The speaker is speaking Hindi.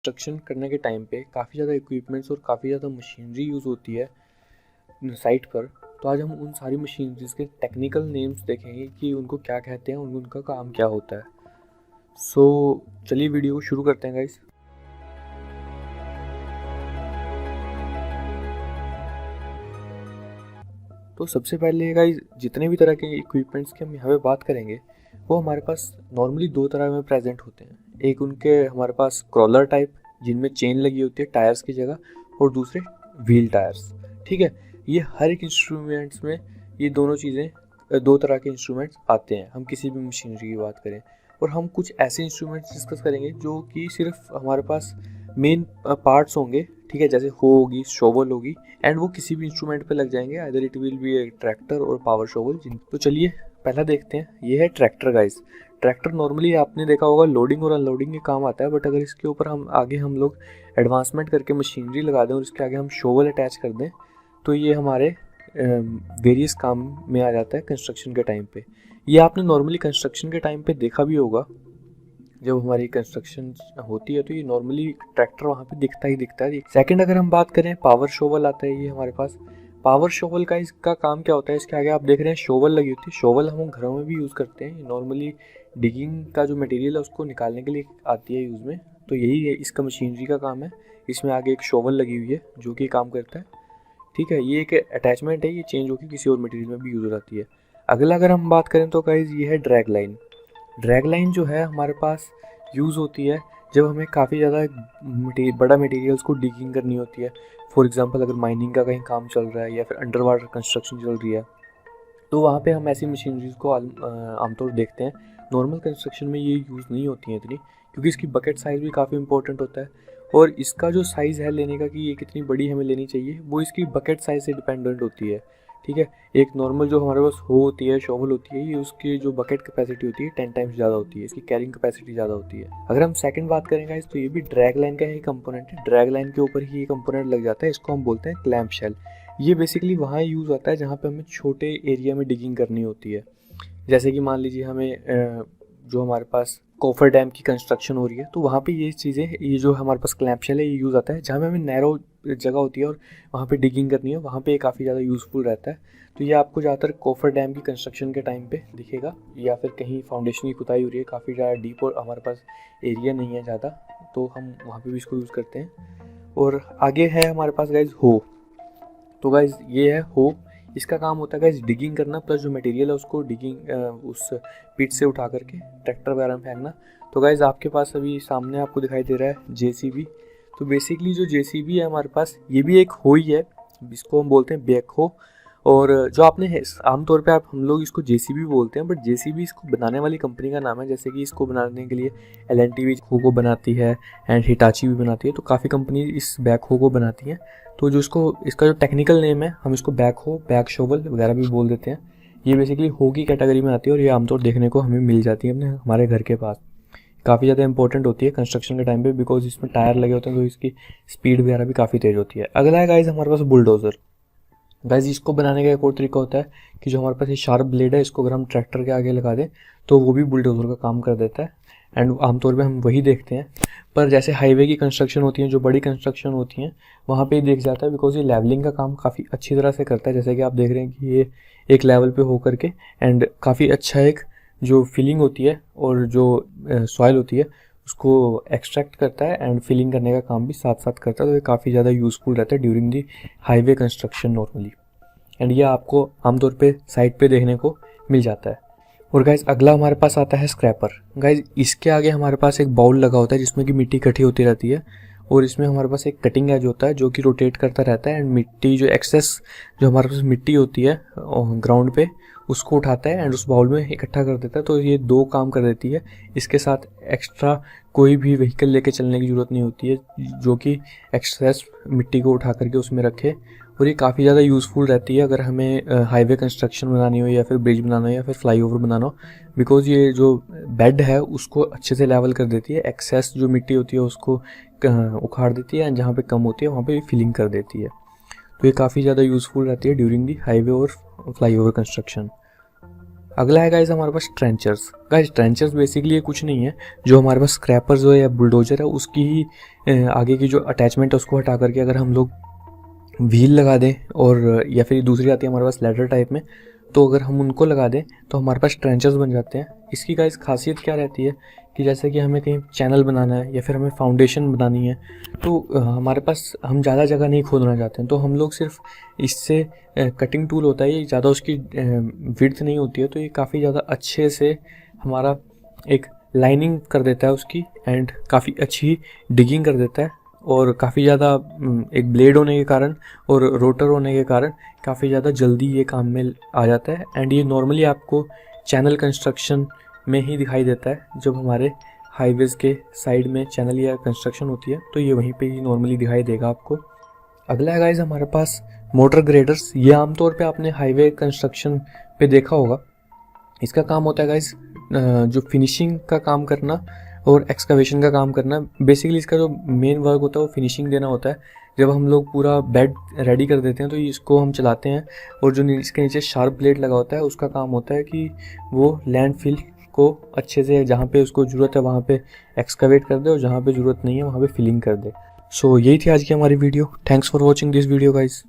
कंस्ट्रक्शन करने के टाइम पे काफ़ी ज़्यादा इक्विपमेंट्स और काफ़ी ज़्यादा मशीनरी यूज़ होती है साइट पर। तो आज हम उन सारी मशीनरीज के टेक्निकल नेम्स देखेंगे कि उनको क्या कहते हैं और उनका काम क्या होता है। सो चलिए वीडियो को शुरू करते हैं गाइस। तो सबसे पहले गाइस, जितने भी तरह के इक्विपमेंट्स की हम यहाँ पे बात करेंगे वो हमारे पास नॉर्मली दो तरह में प्रेजेंट होते हैं। एक उनके हमारे पास क्रॉलर टाइप जिनमें चेन लगी होती है टायर्स की जगह, और दूसरे व्हील टायर्स। ठीक है, ये हर एक इंस्ट्रूमेंट्स में ये दोनों चीज़ें, दो तरह के इंस्ट्रूमेंट्स आते हैं हम किसी भी मशीनरी की बात करें। और हम कुछ ऐसे इंस्ट्रूमेंट्स डिस्कस करेंगे जो कि सिर्फ हमारे पास मेन पार्ट्स होंगे। ठीक है, जैसे हो होगी, शोवल होगी, एंड वो किसी भी इंस्ट्रूमेंट पे लग जाएंगे, either it will be A tractor और पावर शोवल। तो चलिए पहला देखते हैं, ये है ट्रैक्टर गाइस। ट्रैक्टर नॉर्मली आपने देखा होगा लोडिंग और अनलोडिंग के काम आता है, बट अगर इसके ऊपर हम लोग एडवांसमेंट करके मशीनरी लगा दें और इसके आगे हम शोवल अटैच कर दें तो ये हमारे वेरियस काम में आ जाता है कंस्ट्रक्शन के टाइम पे। ये आपने नॉर्मली कंस्ट्रक्शन के टाइम पे देखा भी होगा, जब हमारी कंस्ट्रक्शन होती है तो ये नॉर्मली ट्रैक्टर वहाँ पे दिखता ही दिखता है। सेकंड अगर हम बात करें, पावर शोवल आता है ये हमारे पास। पावर शोवल का इसका काम क्या होता है, इसके आगे आप देख रहे हैं शोवल लगी होती है। शोवल हम घरों में भी यूज़ करते हैं, नॉर्मली डिगिंग का जो मटेरियल है उसको निकालने के लिए आती है यूज़ में। तो यही है इसका मशीनरी का काम है। इसमें आगे एक शोवल लगी हुई है जो कि काम करता है। ठीक है, ये एक अटैचमेंट है, ये चेंज होकर किसी और मटेरियल में भी यूज़ हो जाती है। अगला अगर हम बात करें तो गाइस ये है ड्रैग लाइन। ड्रैग लाइन जो है हमारे पास यूज़ होती है जब हमें काफ़ी ज़्यादा बड़ा मटेरियल्स को डिगिंग करनी होती है। फॉर एग्जांपल अगर माइनिंग का कहीं काम चल रहा है या फिर अंडर वाटर कंस्ट्रक्शन चल रही है तो वहाँ पे हम ऐसी मशीनरीज को आमतौर देखते हैं। नॉर्मल कंस्ट्रक्शन में ये यूज़ नहीं होती हैं इतनी, क्योंकि इसकी बकेट साइज़ भी काफ़ी इंपॉर्टेंट होता है। और इसका जो साइज़ है लेने का कि ये कितनी बड़ी हमें लेनी चाहिए वो इसकी बकेट साइज़ से डिपेंडेंट होती है। ठीक है, एक नॉर्मल जो हमारे पास हो होती है, शोवल होती है, ये उसकी जो बकेट कैपेसिटी होती है 10 टाइम्स ज़्यादा होती है, इसकी कैरिंग कैपेसिटी ज़्यादा होती है। अगर हम सेकंड बात करें गाइस तो ये भी ड्रैग लाइन का ही कंपोनेंट है। ड्रैग लाइन के ऊपर ही ये कंपोनेंट लग जाता है, इसको हम बोलते हैं क्लैंप शेल। ये बेसिकली वहाँ यूज़ होता है जहाँ पे हमें छोटे एरिया में डिगिंग करनी होती है। जैसे कि मान लीजिए हमें जो हमारे पास कोफर डैम की कंस्ट्रक्शन हो रही है तो वहाँ पे ये चीज़ें, ये जो हमारे पास क्लैंप शेल है ये यूज़ आता है जहाँ पे हमें नैरो जगह होती है और वहाँ पे डिगिंग करनी है, वहाँ पे ये काफ़ी ज़्यादा यूज़फुल रहता है। तो ये आपको ज़्यादातर कोफर डैम की कंस्ट्रक्शन के टाइम पे दिखेगा, या फिर कहीं फाउंडेशन की खुदाई हो रही है, काफ़ी ज़्यादा डीप और हमारे पास एरिया नहीं है ज़्यादा, तो हम वहाँ पे भी इसको यूज़ करते हैं। और आगे है हमारे पास गाइज हो। तो गाइज ये है हो, इसका काम होता है गाइज डिगिंग करना, प्लस जो मटेरियल है उसको डिगिंग उस पिट से उठा करके ट्रैक्टर वगैरह में फेंकना। तो गाइज आपके पास अभी सामने आपको दिखाई दे रहा है जेसीबी। तो बेसिकली जो जेसीबी है हमारे पास ये भी एक हो ही है, इसको हम बोलते हैं बैक हो। और जो आपने आमतौर पे हम लोग इसको जेसीबी बोलते हैं, बट जेसीबी इसको बनाने वाली कंपनी का नाम है। जैसे कि इसको बनाने के लिए एलएनटी भी हो को बनाती है एंड हिटाची भी बनाती है, तो काफ़ी कंपनी इस बैक हो को बनाती हैं। तो जो इसका जो टेक्निकल नेम है हम इसको बैक हो, बैक शोवल वगैरह भी बोल देते हैं। ये बेसिकली हो की कैटेगरी में आती है और ये आमतौर देखने को हमें मिल जाती है हमारे घर के पास। काफ़ी ज़्यादा इंपॉर्टेंट होती है कंस्ट्रक्शन के टाइम पे, बिकॉज इसमें टायर लगे होते हैं तो इसकी स्पीड वगैरह भी काफ़ी तेज़ होती है। अगला है गाइज हमारे पास बुलडोज़र। गाइज इसको बनाने का एक और तरीका होता है कि जो हमारे पास ये शार्प ब्लेड है इसको अगर हम ट्रैक्टर के आगे लगा दें तो वो भी बुलडोज़र का काम कर देता है, एंड आमतौर पे हम वही देखते हैं। पर जैसे हाईवे की कंस्ट्रक्शन होती है, जो बड़ी कंस्ट्रक्शन होती हैं, वहाँ पे ही देख जाता है, बिकॉज ये लेवलिंग का काम काफ़ी अच्छी तरह से करता है। जैसे कि आप देख रहे हैं कि ये एक लेवल पे हो करके एंड काफ़ी अच्छा एक जो फिलिंग होती है और जो सॉइल होती है उसको एक्सट्रैक्ट करता है एंड फिलिंग करने का काम भी साथ साथ करता है। तो ये काफ़ी ज़्यादा यूज़फुल रहता है during the highway construction normally, and ये आपको आमतौर पे साइड पे देखने को मिल जाता है। और गाइज अगला हमारे पास आता है स्क्रैपर। गाइज इसके आगे हमारे पास एक बाउल लगा होता है जिसमें कि मिट्टी इकट्ठी होती रहती है, और इसमें हमारे पास एक कटिंग एज होता है जो कि रोटेट करता रहता है, एंड मिट्टी जो एक्सेस जो हमारे पास मिट्टी होती है ग्राउंड पे उसको उठाता है एंड उस बाउल में इकट्ठा कर देता है। तो ये दो काम कर देती है। इसके साथ एक्स्ट्रा कोई भी व्हीकल लेके चलने की ज़रूरत नहीं होती है जो कि एक्सेस मिट्टी को उठा करके उसमें रखे, और ये काफ़ी ज़्यादा यूज़फुल रहती है अगर हमें हाईवे कंस्ट्रक्शन बनानी हो या फिर ब्रिज बनाना हो या फिर फ्लाईओवर बनाना हो, बिकॉज ये जो बेड है उसको अच्छे से लेवल कर देती है। एक्सेस जो मिट्टी होती है उसको उखाड़ देती है एंड जहाँ पे कम होती है वहाँ पे फिलिंग कर देती है। तो ये काफ़ी ज़्यादा यूज़फुल रहती है ड्यूरिंग दी हाईवे और फ्लाईओवर कंस्ट्रक्शन। अगला है गाइज हमारे पास ट्रेंचर्स। गाइज ट्रेंचर्स बेसिकली ये कुछ नहीं है, जो हमारे पास स्क्रैपर्स हो या बुलडोजर है उसकी ही आगे की जो अटैचमेंट है उसको हटा करके अगर हम लोग व्हील लगा दें, और या फिर दूसरी आती है हमारे पास लैडर टाइप में, तो अगर हम उनको लगा दें तो हमारे पास ट्रेंचर्स बन जाते हैं। इसकी गाइस खासियत क्या रहती है कि जैसे कि हमें कहीं चैनल बनाना है या फिर हमें फाउंडेशन बनानी है, तो हमारे पास हम ज़्यादा जगह नहीं खोदना चाहते हैं, तो हम लोग सिर्फ इससे कटिंग टूल होता है, ये ज़्यादा उसकी विड्थ नहीं होती है, तो ये काफ़ी ज़्यादा अच्छे से हमारा एक लाइनिंग कर देता है उसकी, एंड काफ़ी अच्छी डिगिंग कर देता है। और काफ़ी ज़्यादा एक ब्लेड होने के कारण और रोटर होने के कारण काफ़ी ज़्यादा जल्दी ये काम में आ जाता है। एंड ये नॉर्मली आपको चैनल कंस्ट्रक्शन में ही दिखाई देता है, जब हमारे हाईवेज़ के साइड में चैनल या कंस्ट्रक्शन होती है तो ये वहीं पे ही नॉर्मली दिखाई देगा आपको। अगला है गाइस हमारे पास मोटर ग्रेडर्स। ये आमतौर पे आपने हाईवे कंस्ट्रक्शन पे देखा होगा। इसका काम होता है गाइस जो फिनिशिंग का काम करना और एक्सकवेशन का काम करना। बेसिकली इसका जो मेन वर्क होता है वो फिनिशिंग देना होता है। जब हम लोग पूरा बेड रेडी कर देते हैं तो इसको हम चलाते हैं, और जो इसके नीचे शार्प ब्लेड लगा होता है उसका काम होता है कि वो लैंडफिल को अच्छे से जहाँ पे उसको ज़रूरत है वहाँ पे एक्सकवेट कर दे, और जहाँ पे ज़रूरत नहीं है वहाँ पे फिलिंग कर दे। सो यही थी आज की हमारी video. Thanks for watching this video guys.